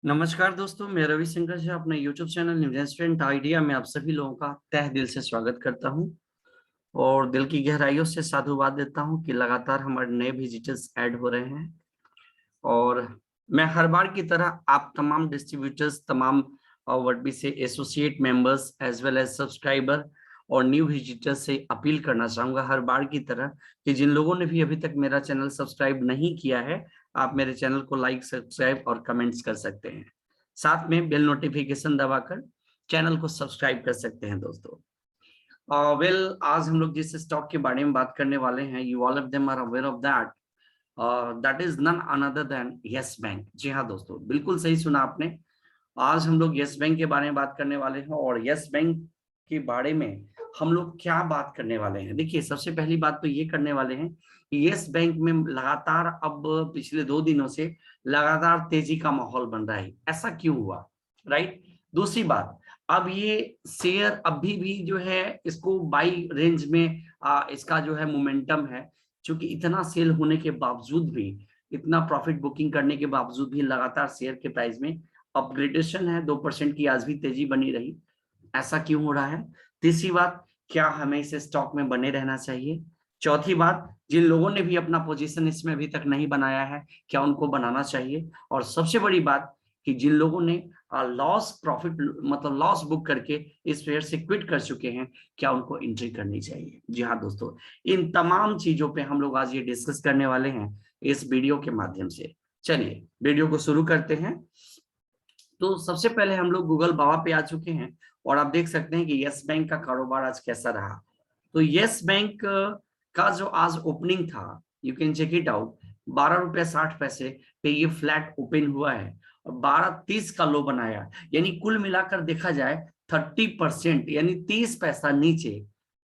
नमस्कार दोस्तों, मैं रविशंकर जी अपने YouTube चैनल इन्वेस्टमेंट आइडिया में आप सभी लोगों का तहे दिल से स्वागत करता हूं और दिल की गहराइयों से साधुवाद देता हूं कि लगातार हमारे नए विजिटर्स ऐड हो रहे हैं। और मैं हर बार की तरह आप तमाम डिस्ट्रीब्यूटर्स, तमाम व्हाट से associate members as well as subscriber और न्यू विजिटर्स से अपील करना चाहूंगा हर बार की तरह कि जिन लोगों ने भी अभी तक मेरा चैनल सब्सक्राइब नहीं किया है, आप मेरे चैनल को लाइक, सब्सक्राइब और कमेंट्स कर सकते हैं। साथ में बेल नोटिफिकेशन दबाकर चैनल को सब्सक्राइब कर सकते हैं दोस्तों। आज हम लोग जिस स्टॉक के बारे में बात करने वाले हैं, you all of them are aware of that, that is none other than Yes Bank. जी हाँ दोस्तों, बिल्कुल सही सुना आपने। आज हम लोग यस बैंक के बारे में बात करने वाले हैं और यस बैंक के बारे में हम लोग क्या बात करने वाले हैं। देखिए, सबसे पहली बात तो ये करने वाले हैं कि यस बैंक में लगातार अब पिछले 2 दिनों से लगातार तेजी का माहौल बन रहा है। ऐसा क्यों हुआ, राइट? दूसरी बात, अब ये शेयर अभी भी जो है इसको बाई रेंज में इसका जो है मोमेंटम है, क्योंकि इतना सेल होने के बावजूद भी, इतना प्रॉफिट बुकिंग करने के बावजूद भी लगातार शेयर के प्राइस में अपग्रेडेशन है। 2% की आज भी तेजी बनी रही। ऐसा क्यों हो रहा है? तीसरी बात, क्या हमें इस स्टॉक में बने रहना चाहिए? चौथी बात, जिन लोगों ने भी अपना पोजीशन इसमें अभी तक नहीं बनाया है, क्या उनको बनाना चाहिए? और सबसे बड़ी बात कि जिन लोगों ने लॉस प्रॉफिट मतलब लॉस बुक करके इस शेयर से क्विट कर चुके हैं, क्या उनको एंट्री करनी चाहिए? जी हाँ दोस्तों, इन तमाम चीजों पे हम लोग आज ये डिस्कस करने वाले हैं इस वीडियो के माध्यम से। चलिए वीडियो को शुरू करते हैं। तो सबसे पहले हम लोग गूगल बाबा पे आ चुके हैं और आप देख सकते हैं कि यस बैंक का कारोबार आज कैसा रहा। तो यस बैंक का जो आज ओपनिंग था, you can check it out, 12 रुपये 60 पैसे पे ये फ्लैट ओपन हुआ है और 12.30 का लो बनाया। यानी कुल मिलाकर देखा जाए 30%, यानी 30 पैसा नीचे।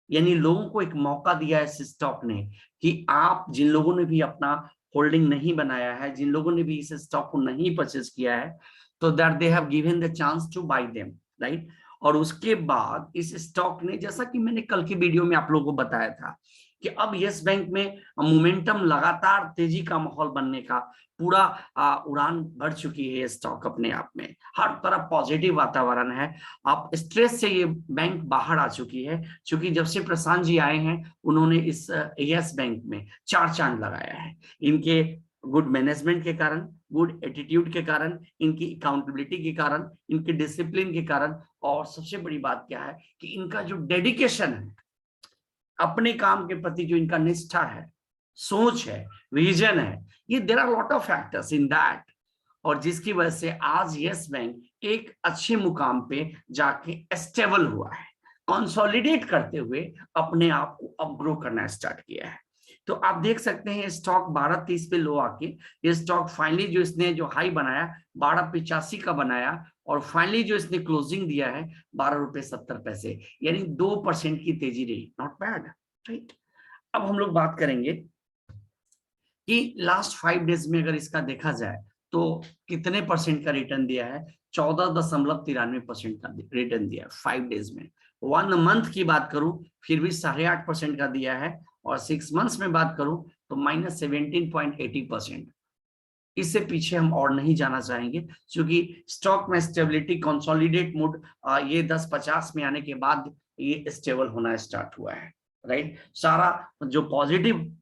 यानी लोगों को एक मौका दिया है इस स्टॉक ने कि आप जिन लोगों ने भी अपना होल्डिंग नहीं बनाया है, जिन लोगों ने भी इस स्टॉक को नहीं परचेज किया है, तो that they have given the chance to buy them, right? और उसके बाद इस स्टॉक ने, जैसा कि मैंने कल की वीडियो में आप लोगों को बताया था कि अब यस बैंक में मोमेंटम, लगातार तेजी का माहौल बनने का पूरा उड़ान भर चुकी है। ये स्टॉक अपने आप में हर तरफ पॉजिटिव वातावरण है। आप स्ट्रेस से ये बैंक बाहर आ चुकी है, क्योंकि जब से प्रशांत जी आए हैं उन्होंने इस यस बैंक में 4 चांद लगाया है। इनके गुड मैनेजमेंट के कारण, गुड एटीट्यूड के कारण, इनकी अकाउंटेबिलिटी के कारण, इनके डिसिप्लिन के कारण, और सबसे बड़ी बात क्या है कि इनका जो डेडिकेशन है अपने काम के प्रति, जो इनका निष्ठा है, सोच है, विजन है, ये there are lot of factors in that, और जिसकी वजह से आज यस बैंक एक अच्छे मुकाम पे जाके स्टेबल हुआ है, कंसोलिडेट करते हुए अपने आप को अपग्रो करना स्टार्ट किया है। तो आप देख सकते हैं स्टॉक 12.30 पे लो आके, ये स्टॉक फाइनली जो इसने जो हाई बनाया 12.85 का बनाया, और फाइनली जो इसने क्लोजिंग दिया है 12 रुपये 70 पैसे, यानी 2% की तेजी रही। Not bad, right? अब हम लोग बात करेंगे कि लास्ट 5 डेज में अगर इसका देखा जाए तो कितने परसेंट का रिटर्न दिया है। 14.93% का रिटर्न दिया है 5 डेज में। 1 मंथ की बात करूं फिर भी 8.5% का दिया है, और 6 मंथ्स में बात करूं तो -17.80%। इससे पीछे हम और नहीं जाना चाहेंगे, क्योंकि स्टॉक में स्टेबिलिटी, कंसोलिडेट मूड ये 10-50 में आने के बाद ये स्टेबल होना स्टार्ट हुआ है, राइट? सारा जो पॉजिटिव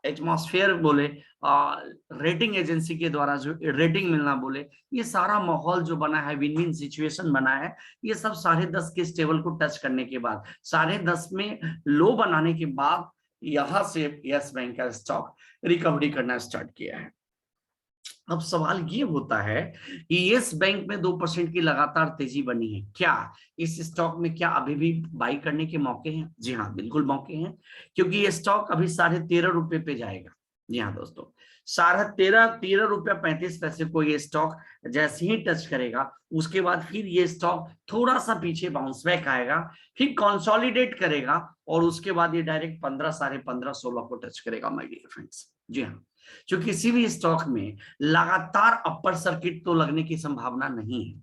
एटमॉस्फेयर बोले, रेटिंग एजेंसी के द्वारा जो रेटिंग मिलना बोले, ये सारा माहौल जो बना है, विन विन सिचुएशन बना है, ये सब 10.5 के स्टेबल को टच करने के बाद, 10.5 में लो बनाने के बाद यहां से यस बैंक का स्टॉक रिकवरी करना स्टार्ट किया है। अब सवाल ये होता है कि यस बैंक में 2% की लगातार तेजी बनी है, क्या इस स्टॉक में क्या अभी भी बाई करने के मौके हैं? जी हाँ, बिल्कुल मौके हैं, क्योंकि ये स्टॉक अभी 13.5 रुपए पे जाएगा। जी हाँ दोस्तों, 13.35 को ये स्टॉक जैसे ही टच करेगा, उसके बाद फिर ये स्टॉक थोड़ा सा पीछे बाउंस बैक आएगा, फिर कंसोलिडेट करेगा, और उसके बाद ये डायरेक्ट 15, 15.5, 16 को टच करेगा माय डियर फ्रेंड्स। जी हाँ, जो किसी भी स्टॉक में लगातार अपर सर्किट तो लगने की संभावना नहीं है,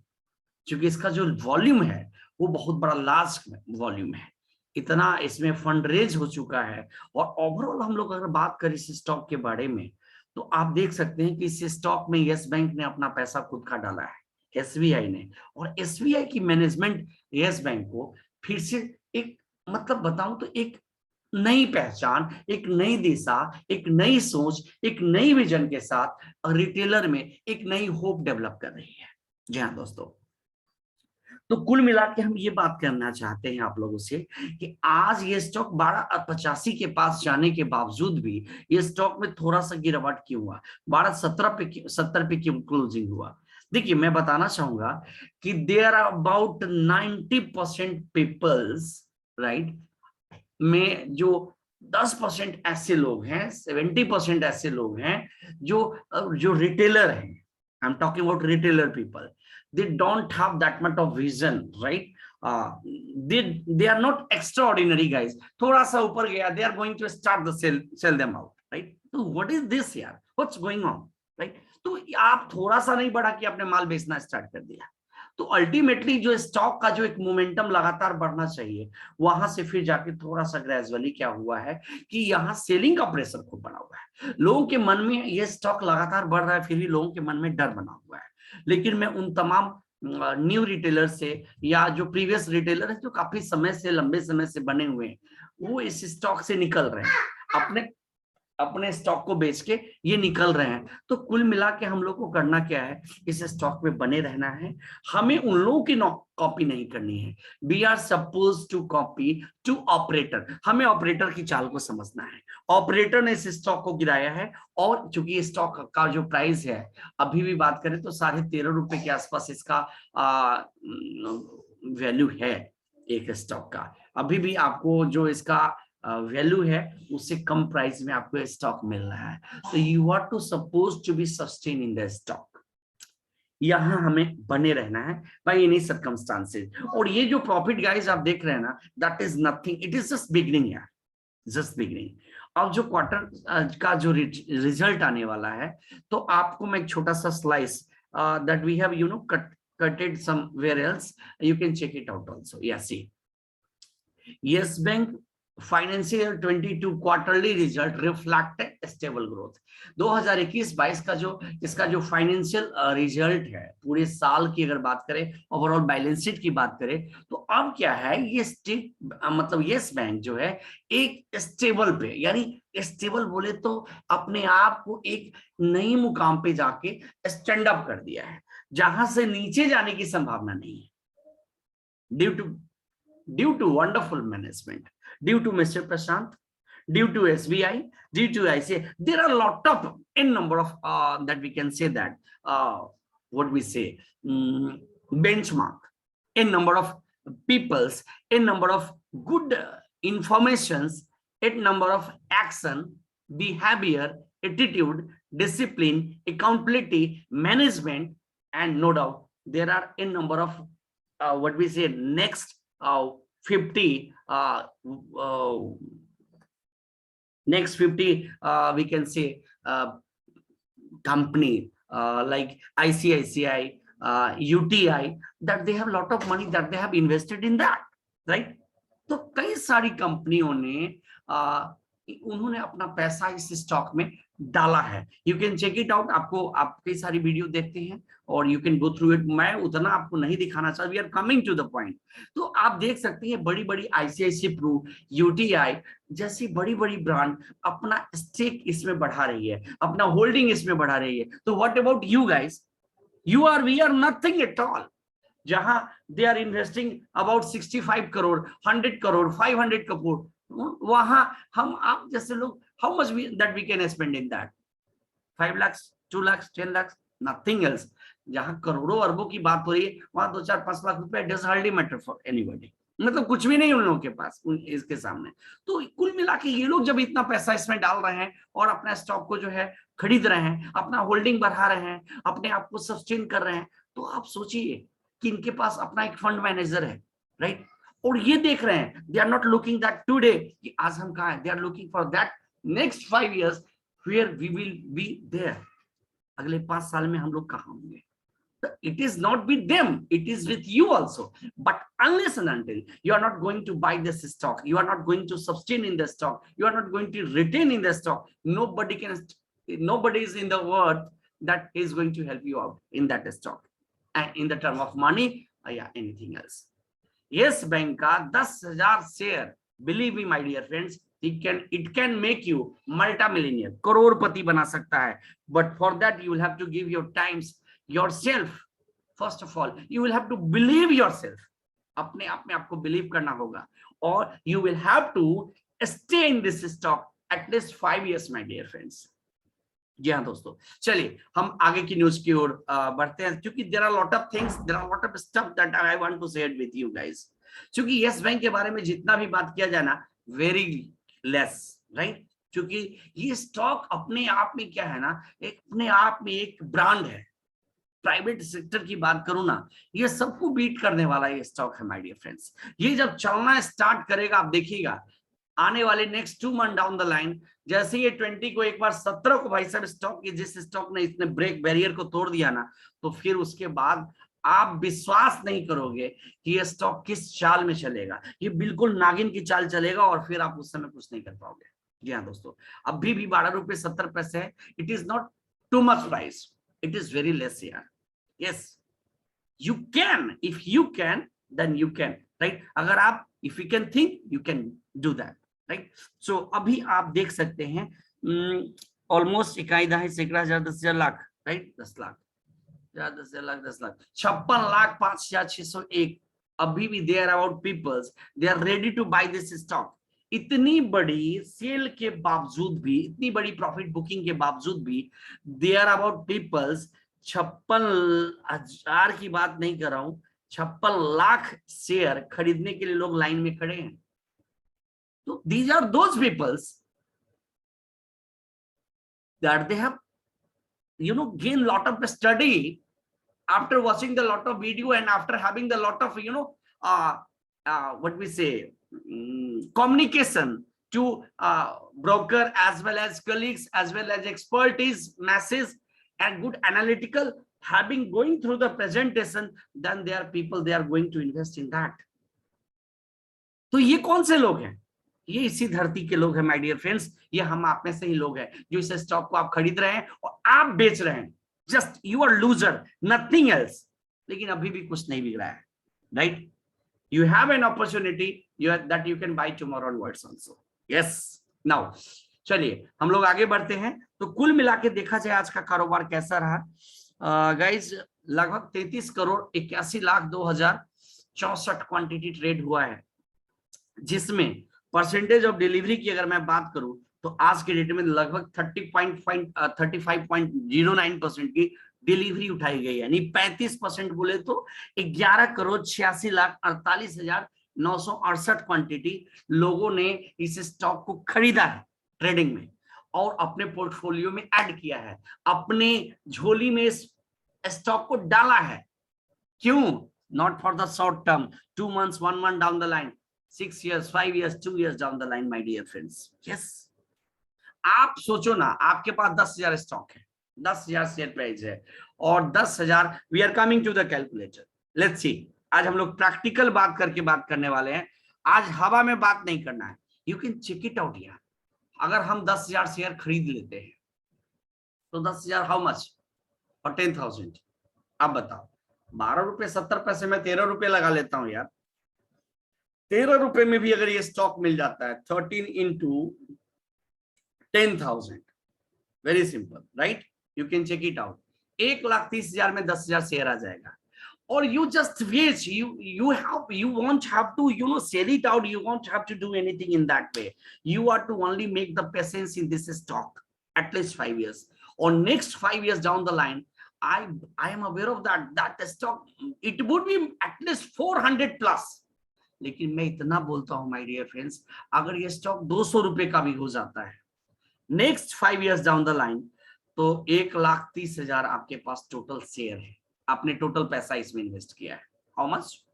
क्योंकि इसका जो वॉल्यूम है वो बहुत बड़ा लार्ज वॉल्यूम है। इतना इसमें फंड रेज हो चुका है। और ओवरऑल हम लोग अगर बात करें इस स्टॉक के बारे में, तो आप देख सकते हैं कि इस स्टॉक में यस बैंक ने अपना पैसा खुद का डाला है। एसबीआई ने, और एसबीआई की मैनेजमेंट यस बैंक को फिर से एक मतलब बताऊं तो एक नई पहचान, एक नई दिशा, एक नई सोच, एक नई विजन के साथ रिटेलर में एक नई होप डेवलप कर रही है। जी हाँ दोस्तों, तो कुल मिला के हम ये बात करना चाहते हैं आप लोगों से कि आज ये स्टॉक 12.85 के पास जाने के बावजूद भी ये स्टॉक में थोड़ा सा गिरावट क्यों हुआ, 12.70 पे क्यों क्लोजिंग हुआ। देखिए मैं बताना चाहूंगा कि there are about 90% peoples, right, में जो 10% ऐसे लोग हैं, 70% ऐसे लोग हैं जो जो रिटेलर हैं, I am talking about retailer people, they don't have that much of vision, right? They are not extraordinary guys, थोड़ा सा ऊपर गया, they are going to start the sell them out, right? तो what is this यार, what's going on, right? तो आप थोड़ा सा नहीं बढ़ा कि आपने माल बेचना स्टार्ट कर दिया। तो अल्टीमेटली जो स्टॉक का जो एक मोमेंटम लगातार बढ़ना चाहिए, वहां से फिर जाके थोड़ा सा ग्रेजुअली क्या हुआ है कि यहाँ सेलिंग का प्रेशर खूब बना हुआ है, लोगों के मन में ये स्टॉक लगातार बढ़ रहा है, फिर भी लोगों के मन में डर बना हुआ है। लेकिन मैं उन तमाम न्यू रिटेलर से या जो प्रीवियस रिटेलर है जो काफी समय से, लंबे समय से बने हुए हैं, वो इस स्टॉक से निकल रहे हैं, अपने अपने स्टॉक को बेच के ये निकल रहे हैं। तो कुल मिला के हम लोग को करना क्या है, इस स्टॉक में बने रहना है, हमें उन लोगों की कॉपी नहीं करनी है। We are suppose to copy to operator, हमें ऑपरेटर की चाल को समझना है। ऑपरेटर ने इस स्टॉक को गिराया है, और चूंकि ये स्टॉक का जो प्राइस है अभी भी बात करें तो 13.5 रुपए के आसपास इसका वैल्यू है एक स्टॉक का। अभी भी आपको जो इसका वैल्यू है उससे कम प्राइस में आपको स्टॉक मिल रहा है। तो you are to suppose to be sustain in the stock, यहां हमें बने रहना है बाय एनी सर्कमस्टांसेस। और ये जो प्रॉफिट गाइस आप देख रहे हैं ना, that is nothing, it is just beginning यार, जस्ट बिगिनिंग। अब जो क्वार्टर का जो रिजल्ट आने वाला है, तो आपको मैं एक छोटा सा slice that we have you know cutted somewhere else, you can check it out also. Yes, see Yes Bank financial 22 quarterly result reflected stable growth. 2021-22 का जो इसका जो फाइनेंशियल रिजल्ट है पूरे साल की अगर बात करें, ओवरऑल बैलेंस शीट की बात करें, तो अब क्या है, ये मतलब यस बैंक जो है एक स्टेबल पे, यानी स्टेबल बोले तो अपने आप को एक नई मुकाम पे जाके स्टैंड अप कर दिया है, जहां से नीचे जाने की संभावना नहीं है, due to wonderful management, due to Mr. Prashant, due to SBI, due to ICA. There are a lot of n number of that we can say that what we say benchmark, n number of peoples, n number of good informations, n number of action, behavior, attitude, discipline, accountability, management, and no doubt there are n number of what we say next 50 next 50 we can say company like ICICI, UTI, that they have a lot of money that they have invested in that, right? तो कई सारी कंपनियों ने उन्होंने अपना पैसा इस stock में डाला है। You can check it out, आपको आप कई सारी वीडियो देखते हैं और you can go through it, मैं उतना आपको नहीं दिखाना चाहता, we are coming to the point. तो आप देख सकते हैं बड़ी बड़ी आईसीआईसी प्रू, यूटीआई जैसी बड़ी बड़ी ब्रांड अपना स्टेक इसमें बढ़ा रही है, अपना होल्डिंग इसमें बढ़ा रही है। तो what about you guys, you are we are nothing at all, जहां they are investing about 65 crore, 100 crore, 500 crore, वहां हम आप जैसे लोग how much that we can spend in that, 5 lakh, 2 lakh, 10 lakh, nothing else. जहां करोड़ों अरबों की बात हो रही है वहां 2, 4, 5 लाख रुपए does hardly matter for anybody, मतलब कुछ भी नहीं उन लोगों के पास इसके सामने। तो कुल मिला के ये लोग जब इतना पैसा इसमें डाल रहे हैं और अपना स्टॉक को जो है खरीद रहे हैं, अपना होल्डिंग बढ़ा रहे हैं, अपने आप को सस्टेन कर रहे हैं, तो आप सोचिए कि इनके पास अपना एक फंड मैनेजर है, राइट? और ये देख रहे हैं, they are not looking that today कि आज हम कहाँ हैं, they are looking for that next 5 years where we will be there, अगले 5 साल में हम लोग कहाँ होंगे। It is not with them, it is with you also. But unless and until you are not going to buy this stock, you are not going to sustain in the stock, you are not going to retain in the stock, nobody is in the world that is going to help you out in that stock. in the term of money or yeah, anything else. Yes bank का 10,000 share, believe me my dear friends, it can make you multi-millionaire, करोड़पति बना सकता है, but for that you will have to give your times yourself. First of all you will have to believe yourself, अपने आप में आपको believe करना होगा, और you will have to stay in this stock at least 5 years my dear friends. जी हाँ दोस्तों, चलिए हम आगे की न्यूज की ओर बढ़ते हैं, क्योंकि there are lot of things, there are lot of stuff that I want to share with you guys. क्योंकि यस बैंक के बारे में जितना भी बात किया जाए ना, वेरी लेस, राइट. क्योंकि ये स्टॉक अपने आप में क्या है ना, एक अपने आप में एक ब्रांड है. प्राइवेट सेक्टर की बात करूं ना, ये सबको बीट करने वाला ये स्टॉक है माय डियर फ्रेंड्स. ये जब चलना स्टार्ट करेगा, आप देखिएगा आने वाले next 2 month down the line, जैसे ये 20 को एक बार 17 को भाई साहब स्टॉक की, जिस स्टॉक ने इसने ब्रेक बैरियर को तोड़ दिया ना, तो फिर उसके बाद आप विश्वास नहीं करोगे कि ये स्टॉक किस चाल में चलेगा. ये बिल्कुल नागिन की चाल चलेगा और फिर आप उस समय कुछ नहीं कर पाओगे. जी हाँ दोस्तों, अभी भी 12 रुपए 70 पैसे है. It is not too much price, it is very less यार. Yes, you can, if you can then you can, right. अगर आप, if you can think, you can do that, right. So अभी आप देख सकते हैं ऑलमोस्ट 1,10,000 लाख, राइट. 10 लाख 10 लाख 56,05,601. अभी भी they are about peoples, they are ready to buy this stock. इतनी बड़ी सेल के बावजूद भी, इतनी बड़ी प्रॉफिट बुकिंग के बावजूद भी, दे आर अबाउट पीपल्स 56,000 की बात नहीं कर रहा हूं, 56 लाख शेयर खरीदने के लिए लोग लाइन में खड़े हैं. So these are those peoples that they have, gained lot of study after watching the lot of video and after having the lot of, what we say, communication to broker as well as colleagues as well as expertise masses and good analytical, having going through the presentation, then there are people, they are going to invest in that. तो ये कौन से लोग हैं? ये इसी धरती के लोग हैं माय डियर फ्रेंड्स. ये हम आप में से ही लोग हैं जो इस स्टॉक को आप खरीद रहे हैं और आप बेच रहे हैं. Just you are loser, nothing else. लेकिन अभी भी कुछ नहीं बिक रहा है, right. You have an opportunity that you can buy tomorrow onwards also. Yes, now चलिए हम लोग आगे बढ़ते हैं. तो कुल मिला के देखा जाए आज का कारोबार कैसा रहा गाइज. लगभग 33,81,02,064 क्वांटिटी ट्रेड हुआ है, जिसमें परसेंटेज ऑफ डिलीवरी की अगर मैं बात करूं तो आज के डेट में लगभग 35.09% की डिलीवरी उठाई गई है. यानी 35% बोले तो 11,86,48,968 क्वांटिटी लोगों ने इस स्टॉक को खरीदा है ट्रेडिंग में और अपने पोर्टफोलियो में ऐड किया है, अपने झोली में इस स्टॉक को डाला है. क्यों? Not for the short term, 2 months 1 month down the line, 6 years 5 years 2 years down the line my dear friends. Yes, आप सोचो ना, आपके पास 10,000 स्टॉक है, 10,000 शेयर प्राइस है और 10,000. We are coming to the calculator. Let's see, आज हम लोग प्रैक्टिकल बात करके बात करने वाले हैं. आज हवा में बात नहीं करना है. You can check it out यार. अगर हम 10,000 शेयर खरीद लेते हैं तो 10,000 हाउ मच और 10,000, आप बताओ. 12 रुपए 70 पैसे में 13 रुपए लगा लेता हूं यार. 13 रुपए में भी अगर ये स्टॉक मिल जाता है, 13 into 10,000, very simple, right. You can check it out. 1,30,000 में 10,000 शेयर आ जाएगा. और you just wait, you won't have to sell it out, you won't have to do anything in that way. You are to only make the patience in this stock at least 5 years, or next 5 years down the line. I am aware of that stock, it would be at least 400 plus. लेकिन मैं इतना बोलता हूं my dear friends, अगर ये stock 200 रुपए का भी हो जाता है next 5 years down the line, तो 1,30,000 आपके पास टोटल शेयर है. आपने टोटल पैसा इसमें इन्वेस्ट किया है. How much?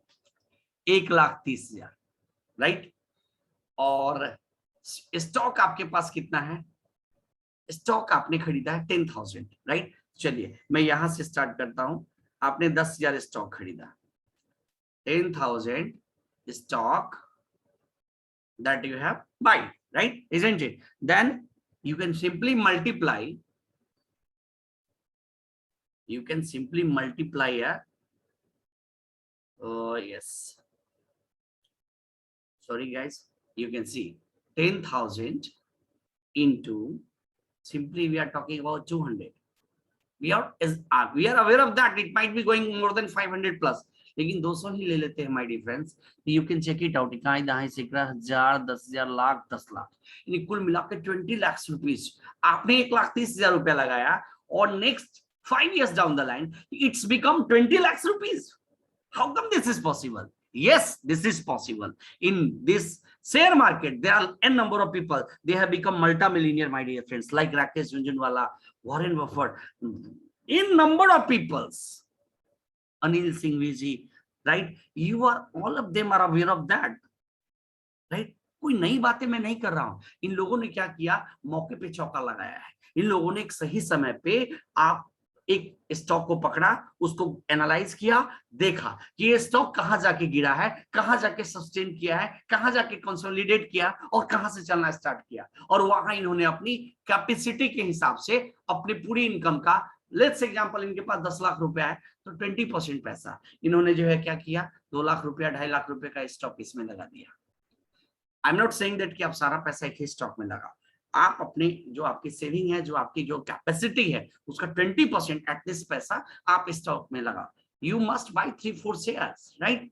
1,30,000, राइट. और स्टॉक आपके पास कितना है? स्टॉक आपने खरीदा है 10,000, राइट. चलिए मैं यहां से स्टार्ट करता हूं. आपने 10,000 स्टॉक खरीदा, 10,000 stock that you have buy, right, isn't it? Then you can simply multiply, yes, sorry guys, you can see 10,000 into, simply we are talking about 200. We are aware of that it might be going more than 500 plus, लेकिन 200 ही ले लेते हैं my dear friends. You can check it out, इकाई दहाई सैकड़ा हजार 10,000 लाख 10 लाख, यानी कुल मिलाकर 20 लाख रुपीस। आपने 1,30,000 रुपया लगाया और next 5 years down the line it's become 20 lakhs rupees. How come this is possible? Yes, this is possible. In this share market, there are n number of people, they have become multi-millionaire, my dear friends, like Rakesh Jhunjhunwala, Warren Buffett, in number of peoples, Anil Singhvi, right? You are, all of them are aware of that, right? कोई नई बातें मैं नहीं कर रहा हूं। इन लोगों ने क्या किया, मौके पे चौका लगाया है। इन लोगों ने एक सही समय पे आप एक स्टॉक को पकड़ा, उसको एनालाइज किया, देखा कि ये स्टॉक कहां जाके गिरा है, कहां जाके सस्टेन किया है, कहां जाके कंसोलिडेट किया और कहां से चलना स्टार्ट किया, और वहां इन्होंने अपनी कैपेसिटी के हिसाब से अपनी पूरी इनकम का, लेट्स एग्जांपल इनके पास 10 लाख रुपया है तो 20% पैसा इन्होंने जो है क्या किया, 2 लाख रुपया 2.5 लाख रुपए का स्टॉक इसमें लगा दिया। I am not saying that कि आप सारा पैसा एक ही स्टॉक में लगाओ, आप अपनी जो आपकी सेविंग है, जो आपकी जो कैपेसिटी है, उसका 20% एटलीस्ट पैसा आप स्टॉक में लगाओ। You must bye 3-4 shares, right?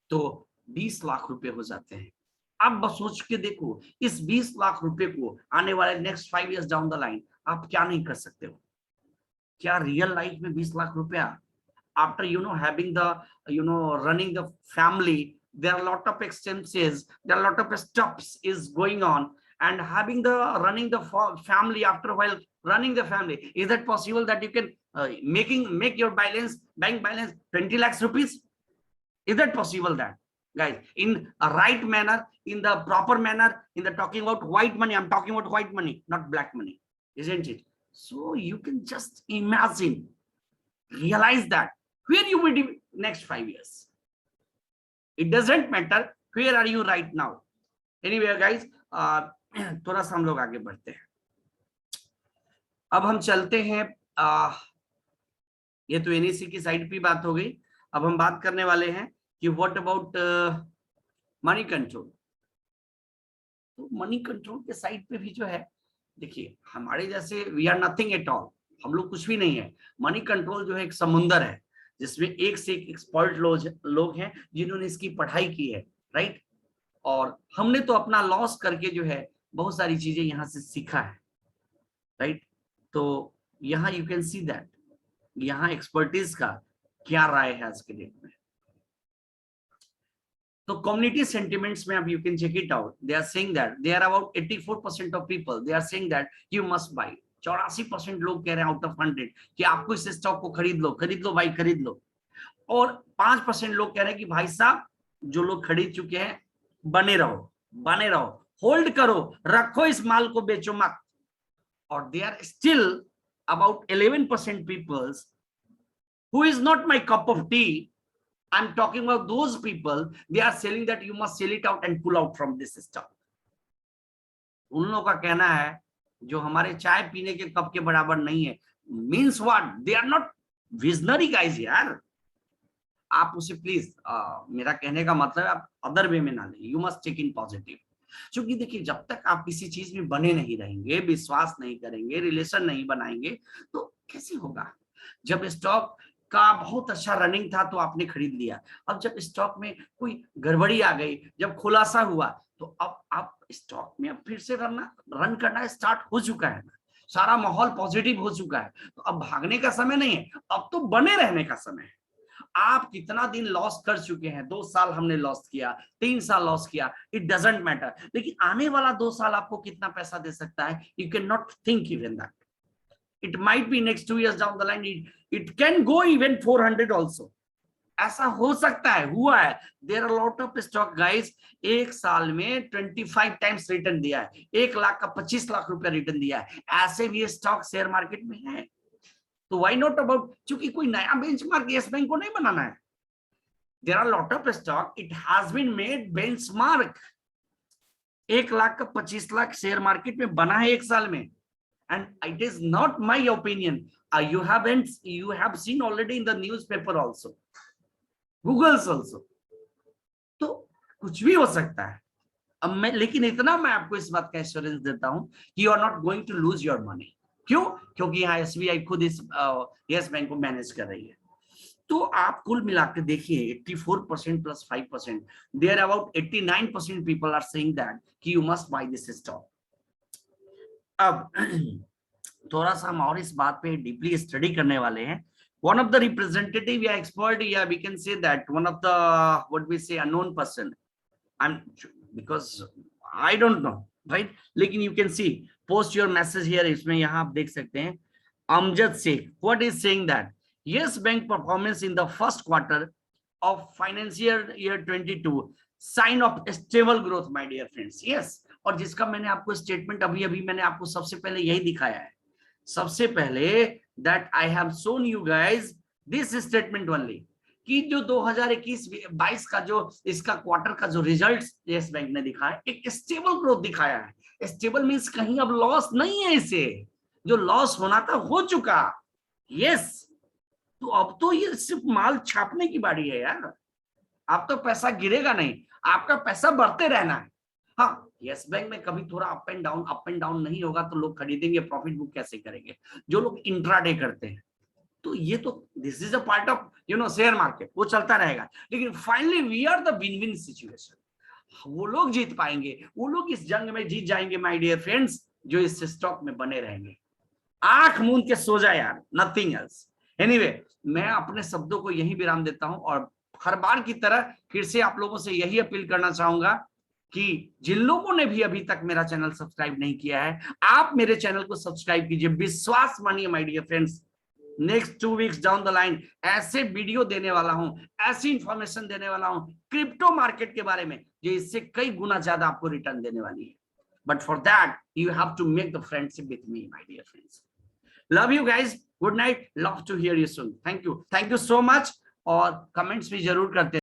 तो 20 लाख रुपए हो जाते हैं। अब बस सोच के देखो, इस 20 लाख रुपए को आने वाले next 5 years down the line आप क्या नहीं कर सकते हो? क्या रियल लाइफ में 20 लाख रुपया after having the running the family, there are a lot of expenses, there are a lot of stuffs is going on, and having the running the family, after a while running the family, is that possible that you can make your bank balance 20 lakhs rupees? Is that possible? That guys, in a right manner, in the proper manner, in the talking about white money, I'm talking about white money, not black money, isn't it? So you can just imagine, realize that where you will be next 5 years. It doesn't matter where are you right now. Anyway guys, थोड़ा सा हम लोग आगे बढ़ते हैं। अब हम चलते हैं, ये तो एनईसी की साइड पे बात हो गई। अब हम बात करने वाले हैं कि व्हाट अबाउट मनी कंट्रोल। तो मनी कंट्रोल के साइड पे भी जो है, देखिए हमारे जैसे we are nothing at all, हम लोग कुछ भी नहीं है। मनी कंट्रोल जो है एक समुंदर है जिसमें एक से एक एक्सपर्ट लोग हैं जिन्होंने इसकी पढ़ाई की है, राइट? और हमने तो अपना लॉस करके जो है बहुत सारी चीजें यहां से सीखा है, राइट? तो यहाँ यू कैन सी दैट यहाँ एक्सपर्टीज का क्या राय है आज के डेट में। तो कम्युनिटी सेंटिमेंट्स में अब you can check it out, they are saying that they are about 84% of people they are saying that you must buy. 84% लोग कह रहे हैं आउट ऑफ 100 कि आपको इस स्टॉक को खरीद लो भाई, खरीद लो। और 5% लोग कह रहे हैं कि भाई साहब, जो लोग खरीद चुके हैं बने रहो, होल्ड करो, रखो इस माल को, बेचो मत। और they are still about 11% peoples who is not my cup of tea. I'm talking about those people, they are selling that you must sell it out and pull out from this stock. उन लोगों का कहना है जो हमारे चाय पीने के कप के बराबर नहीं है। Means what? They are not visionary guys यार। आप उसे प्लीज, मेरा कहने का मतलब है आप अदर वे में ना लें, you must take in positive. क्योंकि देखिए, जब तक आप किसी चीज में बने नहीं रहेंगे, विश्वास नहीं करेंगे, रिलेशन नहीं बनाएंगे, तो कैसे होगा? जब स्टॉक का बहुत अच्छा रनिंग था तो आपने खरीद लिया, अब जब स्टॉक में कोई गड़बड़ी आ गई, जब खुलासा हुआ, तो अब आप स्टॉक में अब फिर से रन करना स्टार्ट हो चुका है, सारा माहौल पॉजिटिव हो चुका है, तो अब भागने का समय नहीं है, अब तो बने रहने का समय है। आप कितना दिन लॉस कर चुके हैं? 2 साल हमने लॉस किया, 3 साल लॉस किया, इट डजंट मैटर, लेकिन आने वाला 2 साल आपको कितना पैसा दे सकता है, you can not think even that. It might be next 2 years down the line, it can go even 400 also. ऐसा हो सकता है, हुआ है। There are a lot of stock guys, एक साल में 25 times रिटर्न दिया है, 1 लाख का 25 लाख रुपया रिटर्न दिया है। ऐसे भी स्टॉक शेयर मार्केट में है, तो why not about, क्योंकि कोई नया बेंचमार्क यस बैंक को नहीं बनाना है। There are a lot of stock, it has been made benchmark। 1 lakh का 25 लाख शेयर मार्केट में बना है 1 साल में। And it is not my opinion. You have seen already in the newspaper also. Googles also. तो कुछ भी हो सकता है। अब मैं लेकिन इतना मैं आपको इस बात का एश्योरेंस देता हूं कि you are not going to lose your money. क्यों? क्योंकि यहाँ एसबीआई खुद इस यस बैंक को मैनेज कर रही है। तो आप कुल मिलाकर देखिए 84% plus 5%, there about 89% people are saying that कि you must buy this stock. अब थोड़ा सा हम और इस बात पे डीपली स्टडी करने वाले हैं। One of the representative या expert या we can say that one of the what we say unknown person. I'm because I don't know, right? लेकिन you can see post your message here, इसमें यहाँ आप देख सकते हैं Amjad Sheikh what is saying that yes bank performance in the first quarter of financial year 22 sign of stable growth my dear friends. Yes, और जिसका मैंने आपको स्टेटमेंट अभी अभी मैंने आपको सबसे पहले यही दिखाया है। सबसे पहले that I have shown you guys this statement only कि जो 2021-22 का जो इसका क्वार्टर का जो रिजल्ट यस बैंक ने दिखाया एक स्टेबल ग्रोथ दिखाया है। स्टेबल मींस कहीं अब लॉस नहीं है, इसे जो लॉस होना था हो चुका। यस, तो अब तो ये सिर्फ माल छापने की बारी है यार। अब तो पैसा गिरेगा नहीं, आपका पैसा बढ़ते रहना है। हाँ, यस बैंक में कभी थोड़ा अप एंड डाउन नहीं होगा तो लोग खरीदेंगे, प्रॉफिट बुक कैसे करेंगे जो लोग इंट्राडे करते हैं। तो ये तो this is a part of share market, वो चलता रहेगा। लेकिन finally we are the win win situation. वो लोग जीत पाएंगे, वो लोग इस जंग में जीत जाएंगे माय डियर फ्रेंड्स जो इस स्टॉक में बने रहेंगे। आंख मूंद के सो जाए यार, नथिंग एल्स। एनीवे, मैं अपने शब्दों को यही विराम देता हूं और हर बार की तरह फिर से आप लोगों से यही अपील करना चाहूंगा कि जिन लोगों ने भी अभी तक मेरा चैनल सब्सक्राइब नहीं किया है, आप मेरे चैनल को सब्सक्राइब कीजिए। विश्वास मानिए my dear friends, next 2 weeks down the line ऐसे वीडियो देने वाला हूं, ऐसी इंफॉर्मेशन देने वाला हूं क्रिप्टो मार्केट के बारे में जो इससे कई गुना ज्यादा आपको रिटर्न देने वाली है। But for that you have to make the friendship with me my dear friends. Love you guys, good night, love to hear you soon. Thank you so much. और कमेंट्स भी जरूर करते